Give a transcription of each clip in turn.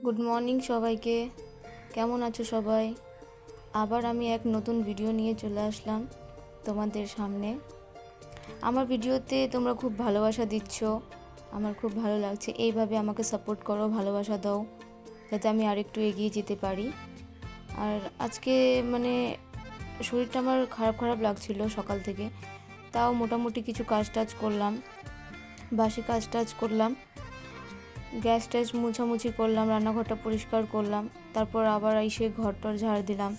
Good morning সবাইকে। কেমন আছো সবাই? আবার আমি এক নতুন ভিডিও নিয়ে চলে আসলাম তোমাদের সামনে। আমার ভিডিওতে তোমরা খুব ভালোবাসা দিচ্ছ, আমার খুব ভালো লাগছে। এইভাবে আমাকে সাপোর্ট করো, ভালোবাসা দাও, যাতে আমি আরেকটু এগিয়ে যেতে পারি। আর আজকে মানে শরীরটা আমার খারাপ খারাপ লাগছিল সকাল থেকে, তাও মোটামুটি কিছু কাজ টাজ করলাম, বাসি কাজ টাজ করলাম, গ্যাস ট্যাস মুছামুছি করলাম, রান্নাঘরটা পরিষ্কার করলাম, তারপর আবার এসে ঘরটর ঝাড় দিলাম।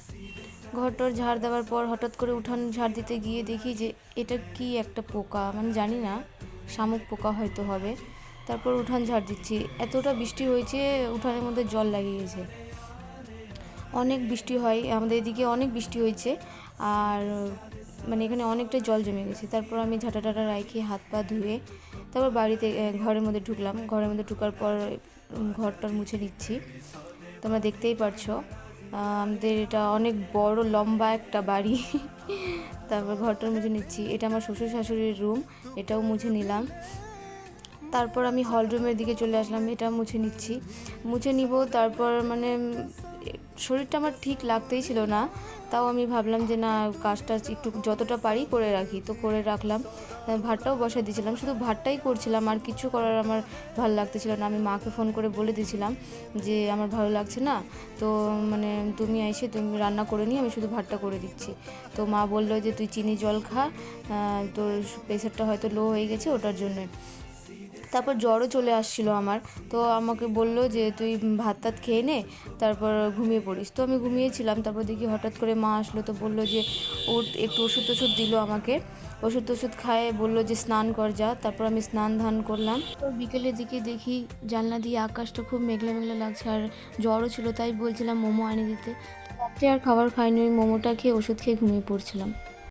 ঘরটর ঝাড় দেওয়ার পর হঠাৎ করে উঠান ঝাড় দিতে গিয়ে দেখি যে এটা কি একটা পোকা, মানে জানি না, শামুক পোকা হয়তো হবে। তারপর উঠান ঝাড় দিচ্ছি, এতটা বৃষ্টি হয়েছে উঠানের মধ্যে জল লাগিয়ে গেছে। অনেক বৃষ্টি হয় আমাদের এদিকে, অনেক বৃষ্টি হয়েছে, আর মানে এখানে অনেকটা জল জমে গেছে। তারপর আমি ঝাঁটা টাটা রাখি, হাত পা ধুয়ে তারপর বাড়িতে ঘরের মধ্যে ঢুকলাম। ঘরের মধ্যে ঢুকার পর ঘরটার মুছে নিচ্ছি। তোমরা দেখতেই পারছো আমাদের এটা অনেক বড় লম্বা একটা বাড়ি। তারপর ঘরটার মুছে নিচ্ছি। এটা আমার শ্বশুর শাশুড়ির রুম, এটাও মুছে নিলাম। তারপর আমি হল রুমের দিকে চলে আসলাম, এটা মুছে নিচ্ছি, মুছে নিব। তারপর মানে শরীরটা আমার ঠিক লাগতেই ছিল না, তাও আমি ভাবলাম যে না, কাজটা একটু যতটা পারি করে রাখি, তো করে রাখলাম। ভাতটাও বসাই দিয়েছিলাম, শুধু ভাতটাই করছিলাম, আর কিছু করার আমার ভালো লাগতেছিল না। আমি মাকে ফোন করে বলে দিয়েছিলাম যে আমার ভালো লাগছে না, তো মানে তুমি এসে তুমি রান্না করে নিয়ে আমি শুধু ভাতটা করে দিচ্ছি। তো মা বললো যে তুই চিনি জল খা, তোর প্রেশারটা হয়তো লো হয়ে গেছে ওটার জন্য। তারপর জ্বরও চলে আসছিলো আমার, তো আমাকে বললো যে তুই ভাত টাত খেয়ে নে, তারপর ঘুমিয়ে পড়িস। তো আমি ঘুমিয়েছিলাম। তারপর দেখি হঠাৎ করে মা আসলো, তো বললো যে ওর একটু ওষুধ টষুধ দিল আমাকে, ওষুধ টষুধ খায় বললো যে স্নান কর যা। তারপর আমি স্নান ধান করলাম। তো বিকেলের দিকে দেখি জানলা দিয়ে আকাশটা খুব মেঘলা মেঘলা লাগছে, আর জ্বরও ছিল, তাই বলছিলাম মোমো এনে দিতে। রাত্রে আর খাবার খাইনি, ওই মোমোটা খেয়ে ওষুধ খেয়ে ঘুমিয়ে পড়ছিলাম।